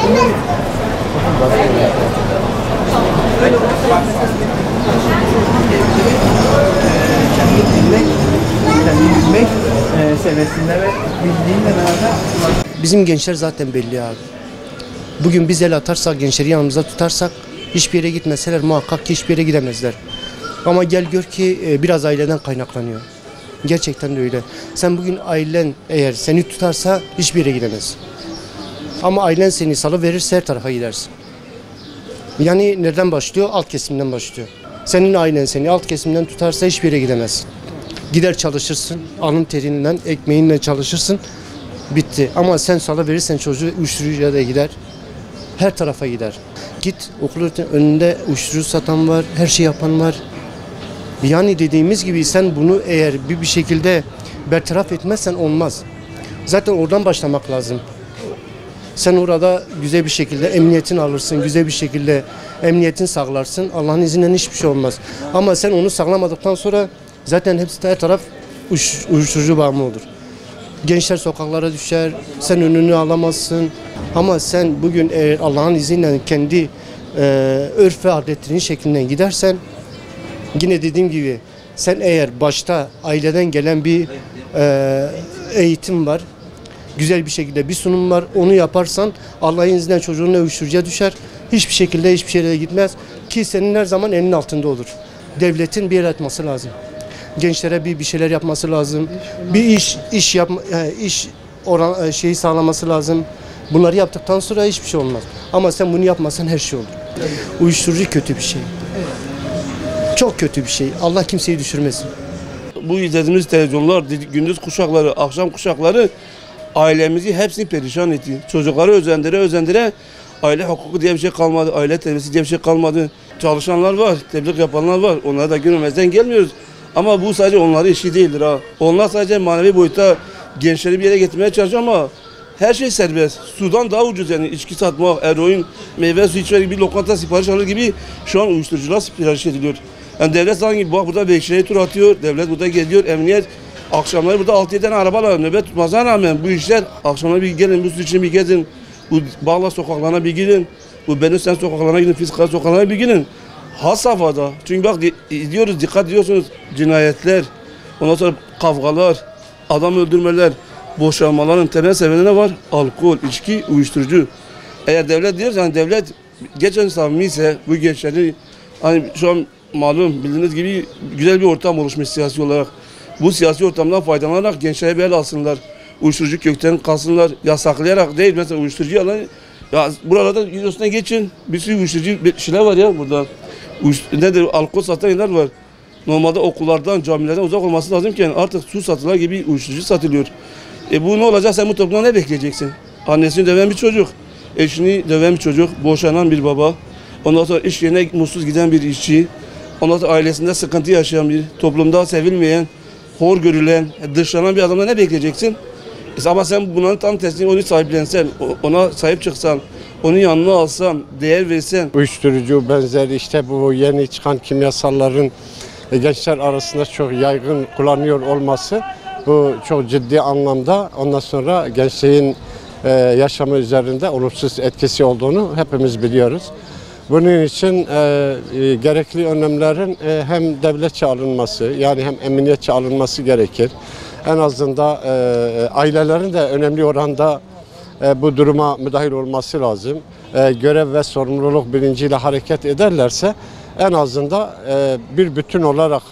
Kendini bilmek, kendini bilmek seviyesinde ve bildiğinle beraber. Bizim gençler zaten belli abi. Bugün biz el atarsak, gençleri yanımıza tutarsak hiçbir yere gitmeseler muhakkak ki hiçbir yere gidemezler. Ama gel gör ki biraz aileden kaynaklanıyor. Gerçekten de öyle. Sen bugün ailen eğer seni tutarsa hiçbir yere gidemez. Ama ailen seni salıverirse her tarafa gidersin. Yani nereden başlıyor? Alt kesimden başlıyor. Senin ailen seni alt kesimden tutarsa hiçbir yere gidemezsin. Gider çalışırsın, alın terinden, ekmeğinle çalışırsın, bitti. Ama sen salıverirsen çocuğu uyuşturucuya da gider, her tarafa gider. Git okulun önünde uyuşturucu satan var, her şey yapan var. Yani dediğimiz gibi sen bunu eğer bir şekilde bertaraf etmezsen olmaz. Zaten oradan başlamak lazım. Sen orada güzel bir şekilde emniyetini alırsın, güzel bir şekilde emniyetini sağlarsın. Allah'ın izniyle hiçbir şey olmaz. Ama sen onu sağlamadıktan sonra zaten hepsi her taraf uyuşturucu bağımlı olur. Gençler sokaklara düşer, sen önünü alamazsın. Ama sen bugün eğer Allah'ın izniyle kendi örf ve adetlerinin şeklinden gidersen, yine dediğim gibi sen eğer başta aileden gelen bir eğitim var, güzel bir şekilde bir sunum var, onu yaparsan Allah'ın izniyle çocuğun uyuşturucuya düşer. Hiçbir şekilde hiçbir yere gitmez ki senin her zaman elinin altında olur. Devletin bir yer atması lazım. Gençlere bir şeyler yapması lazım. Bir iş şeyi sağlaması lazım. Bunları yaptıktan sonra hiçbir şey olmaz. Ama sen bunu yapmasan her şey olur. Uyuşturucu kötü bir şey. Çok kötü bir şey. Allah kimseyi düşürmesin. Bu izlediğimiz televizyonlar, gündüz kuşakları, akşam kuşakları ailemizi hepsini perişan etti. Çocukları özendire aile hukuku diye bir şey kalmadı. Aile terbiyesi diye bir şey kalmadı. Çalışanlar var, tebliğ yapanlar var. Onları da görmezden gelmiyoruz. Ama bu sadece onların işi değildir ha. Onlar sadece manevi boyutta gençleri bir yere getirmeye çalışıyor ama her şey serbest. Sudan daha ucuz yani içki satmak, eroin, meyve suyu içmek gibi lokanta sipariş alır gibi şu an uyuşturucular sipariş ediliyor. Yani devlet sanki bak burada Bekşehir'e tur atıyor, devlet burada geliyor, emniyet. Akşamları burada 6-7 tane arabalar nöbet tutmasına rağmen bu işler akşamları bir gelin, bu su için bir gezin, bu Bağla sokaklarına bir gidin, bu Benüsen sokaklarına gidin, Fiskal sokaklarına bir gidin. Has safhada. Çünkü bak diyoruz, dikkat ediyorsunuz cinayetler, ondan sonra kavgalar, adam öldürmeler, boşanmaların temel sebebi ne var? Alkol, içki, uyuşturucu. Eğer devlet diyorsa yani devlet geçen samimi ise bu gençleri hani şu an malum bildiğiniz gibi güzel bir ortam oluşmuş siyasi olarak. Bu siyasi ortamdan faydalanarak gençlere bir el alsınlar. Uyuşturucu kökten kalsınlar. Yasaklayarak değil mesela uyuşturucu alan. Ya buralarda yüzüne geçin. Bir sürü uyuşturucu şeyler var ya burada. Nedir? Alkol satan yerler var. Normalde okullardan, camilerden uzak olması lazımken artık su satılar gibi uyuşturucu satılıyor. Bu ne olacak? Sen bu toplumdan ne bekleyeceksin? Annesini döven bir çocuk, eşini döven bir çocuk, boşanan bir baba, ondan sonra iş yerine mutsuz giden bir işçi, ondan sonra ailesinde sıkıntı yaşayan bir, toplumda sevilmeyen, hor görülen, dışlanan bir adamdan ne bekleyeceksin? Ama sen bunların tam tersini onu sahiplensen, ona sahip çıksan, onun yanına alsan, değer versen. Uyuşturucu benzeri işte bu yeni çıkan kimyasalların gençler arasında çok yaygın kullanıyor olması bu çok ciddi anlamda ondan sonra gençliğin yaşamı üzerinde olumsuz etkisi olduğunu hepimiz biliyoruz. Bunun için gerekli önlemlerin hem devletçe alınması yani hem emniyetçe alınması gerekir. En azından ailelerin de önemli oranda bu duruma müdahil olması lazım. Görev ve sorumluluk bilinciyle hareket ederlerse en azından bir bütün olarak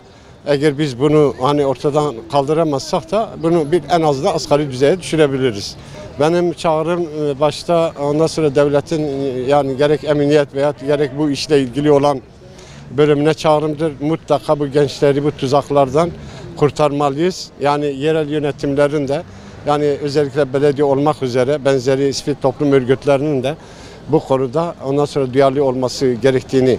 eğer biz bunu hani ortadan kaldıramazsak da bunu en azından asgari düzeye düşürebiliriz. Benim çağrım başta ondan sonra devletin yani gerek emniyet veya gerek bu işle ilgili olan bölümüne çağrımdır. Mutlaka bu gençleri bu tuzaklardan kurtarmalıyız. Yani yerel yönetimlerin de yani özellikle belediye olmak üzere benzeri sivil toplum örgütlerinin de bu konuda ondan sonra duyarlı olması gerektiğini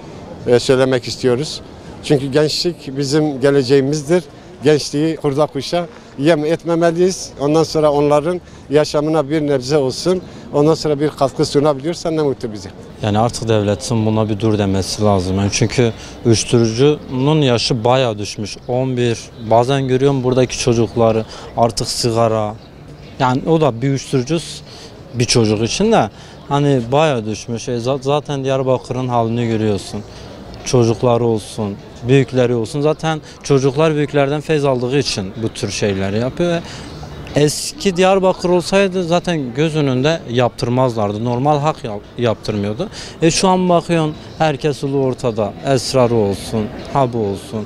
söylemek istiyoruz. Çünkü gençlik bizim geleceğimizdir. Gençliği kurda kuşa yem etmemeliyiz. Ondan sonra onların yaşamına bir nebze olsun. Ondan sonra bir katkı sunabiliyorsa ne mutlu bize. Yani artık devletin buna bir dur demesi lazım. Yani çünkü uyuşturucunun yaşı bayağı düşmüş. 11. Bazen görüyorum buradaki çocukları artık sigara. Yani o da bir uyuşturucu bir çocuk için de Hani bayağı düşmüş. Zaten Diyarbakır'ın halini görüyorsun. Çocukları olsun, büyükleri olsun. Zaten çocuklar büyüklerden feyz aldığı için bu tür şeyleri yapıyor ve eski Diyarbakır olsaydı zaten göz önünde yaptırmazlardı. Normal hak yaptırmıyordu. Şu an bakıyorsun herkes ulu ortada. Esrarı olsun, habı olsun.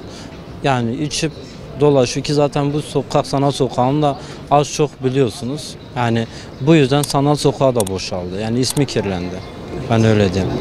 Yani içip dolaşıyor ki zaten bu sokak sanat sokağını da az çok biliyorsunuz. Yani bu yüzden sanat sokağı da boşaldı. Yani ismi kirlendi. Ben öyle diyeyim.